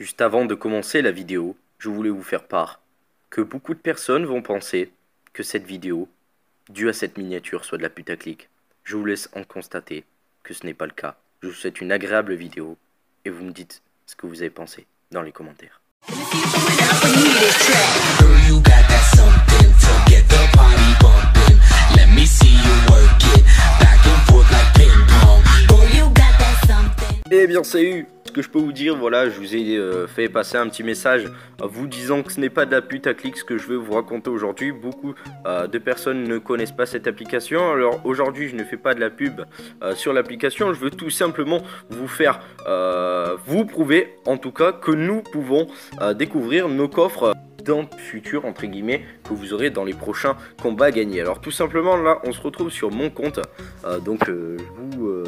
Juste avant de commencer la vidéo, je voulais vous faire part que beaucoup de personnes vont penser que cette vidéo, due à cette miniature, soit de la putaclic. Je vous laisse en constater que ce n'est pas le cas. Je vous souhaite une agréable vidéo et vous me dites ce que vous avez pensé dans les commentaires. Eh bien salut, ce que je peux vous dire, voilà, je vous ai fait passer un petit message vous disant que ce n'est pas de la putaclic ce que je vais vous raconter aujourd'hui. Beaucoup de personnes ne connaissent pas cette application, alors aujourd'hui je ne fais pas de la pub sur l'application, je veux tout simplement vous faire, vous prouver en tout cas que nous pouvons découvrir nos coffres dans le futur entre guillemets que vous aurez dans les prochains combats à gagner. Alors tout simplement là on se retrouve sur mon compte, donc je vous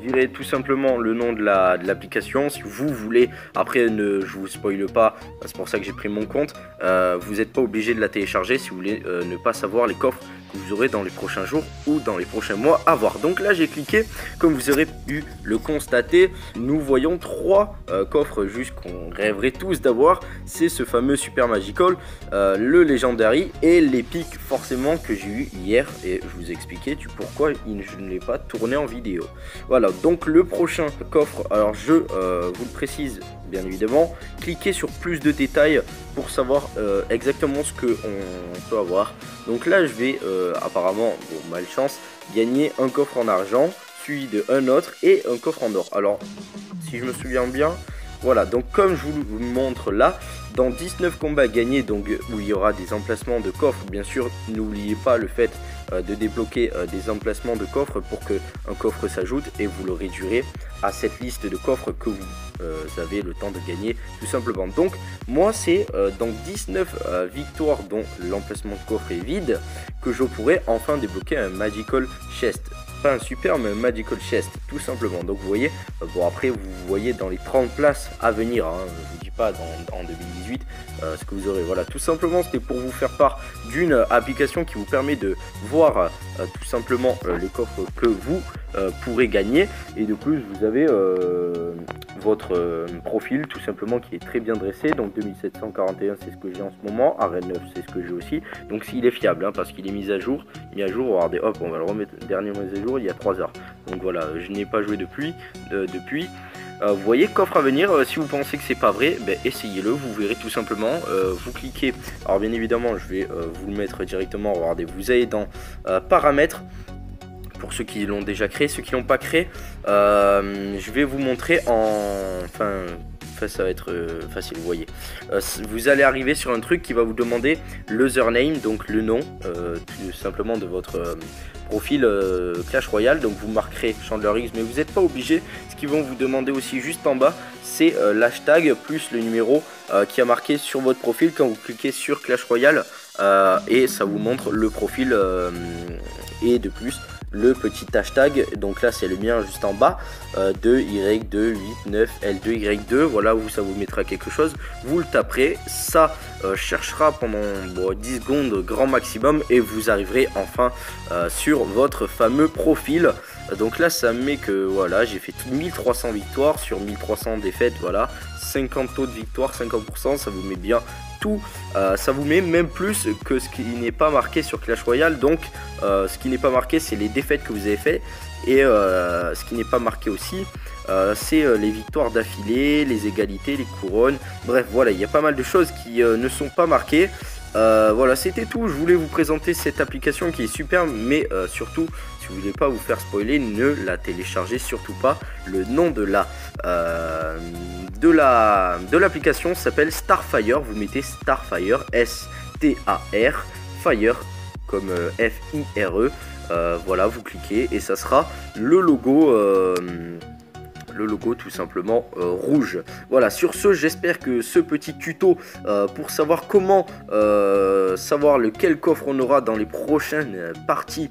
direz tout simplement le nom de l'application si vous voulez. Après je vous spoile pas, c'est pour ça que j'ai pris mon compte. Vous n'êtes pas obligé de la télécharger si vous voulez ne pas savoir les coffres que vous aurez dans les prochains jours ou dans les prochains mois à voir. Donc là j'ai cliqué, comme vous aurez pu le constater, nous voyons trois coffres juste qu'on rêverait tous d'avoir. C'est ce fameux Super Magical, le Legendary et l'Epic forcément que j'ai eu hier et je vous ai expliqué pourquoi je ne l'ai pas tourné en vidéo. Voilà, donc le prochain coffre, alors je vous le précise bien évidemment, cliquez sur plus de détails pour savoir exactement ce que on peut avoir. Donc là je vais apparemment, bon malchance, gagner un coffre en argent suivi de un autre et un coffre en or. Alors si je me souviens bien, voilà, donc comme je vous montre là, dans 19 combats gagnés, donc où il y aura des emplacements de coffres, bien sûr n'oubliez pas le fait de débloquer des emplacements de coffres pour que un coffre s'ajoute et vous le réduirez à cette liste de coffres que vous avez le temps de gagner tout simplement. Donc moi c'est dans 19 victoires dont l'emplacement de coffre est vide que je pourrai enfin débloquer un Magical Chest. Pas un super mais un Magical Chest tout simplement. Donc vous voyez, bon après vous voyez dans les 30 places à venir, hein, je vous dis pas en 2018 ce que vous aurez. Voilà, tout simplement c'était pour vous faire part d'une application qui vous permet de voir tout simplement les coffres que vous pourrez gagner, et de plus vous avez votre profil tout simplement qui est très bien dressé. Donc 2741 c'est ce que j'ai en ce moment, Arène 9 c'est ce que j'ai aussi, donc s'il est fiable hein, parce qu'il est mis à jour, regardez, hop on va le remettre, dernière mise à jour il y a 3 heures, donc voilà, je n'ai pas joué depuis. Vous voyez, coffre à venir, si vous pensez que c'est pas vrai, ben, essayez-le, vous verrez tout simplement, vous cliquez, alors bien évidemment je vais vous le mettre directement, regardez, vous allez dans paramètres, pour ceux qui l'ont déjà créé, ceux qui l'ont pas créé, je vais vous montrer enfin ça va être facile, vous voyez. Vous allez arriver sur un truc qui va vous demander l'username, donc le nom tout simplement de votre profil Clash Royale. Donc vous marquerez Chandler X, mais vous n'êtes pas obligé. Ce qu'ils vont vous demander aussi juste en bas, c'est l'hashtag plus le numéro qui a marqué sur votre profil quand vous cliquez sur Clash Royale, et ça vous montre le profil et de plus le petit hashtag, donc là c'est le mien juste en bas, 2Y289L2Y2, voilà, ça vous mettra quelque chose, vous le taperez, ça cherchera pendant 10 secondes grand maximum et vous arriverez enfin sur votre fameux profil. Donc là ça met que voilà, j'ai fait 1300 victoires sur 1300 défaites, voilà, 50 taux de victoire, 50%, ça vous met bien tout, ça vous met même plus que ce qui n'est pas marqué sur Clash Royale. Donc ce qui n'est pas marqué c'est les défaites que vous avez fait, et ce qui n'est pas marqué aussi c'est les victoires d'affilée, les égalités, les couronnes, bref voilà, il y a pas mal de choses qui ne sont pas marquées. Voilà, c'était tout, je voulais vous présenter cette application qui est superbe, mais surtout si vous voulez pas vous faire spoiler, ne la téléchargez surtout pas. Le nom de l'application s'appelle Starfire, vous mettez Starfire, S-T-A-R, Fire comme F-I-R-E, voilà, vous cliquez et ça sera le logo tout simplement rouge. Voilà, sur ce j'espère que ce petit tuto pour savoir comment savoir lequel coffre on aura dans les prochaines parties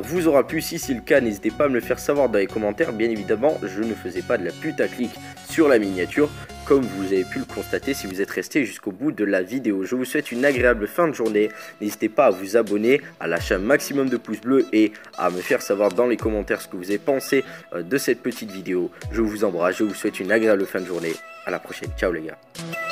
vous aura plu. Si c'est le cas, n'hésitez pas à me le faire savoir dans les commentaires. Bien évidemment je ne faisais pas de la putaclic sur la miniature, comme vous avez pu le constater si vous êtes resté jusqu'au bout de la vidéo. Je vous souhaite une agréable fin de journée. N'hésitez pas à vous abonner, à lâcher un maximum de pouces bleus et à me faire savoir dans les commentaires ce que vous avez pensé de cette petite vidéo. Je vous embrasse, je vous souhaite une agréable fin de journée. À la prochaine, ciao les gars.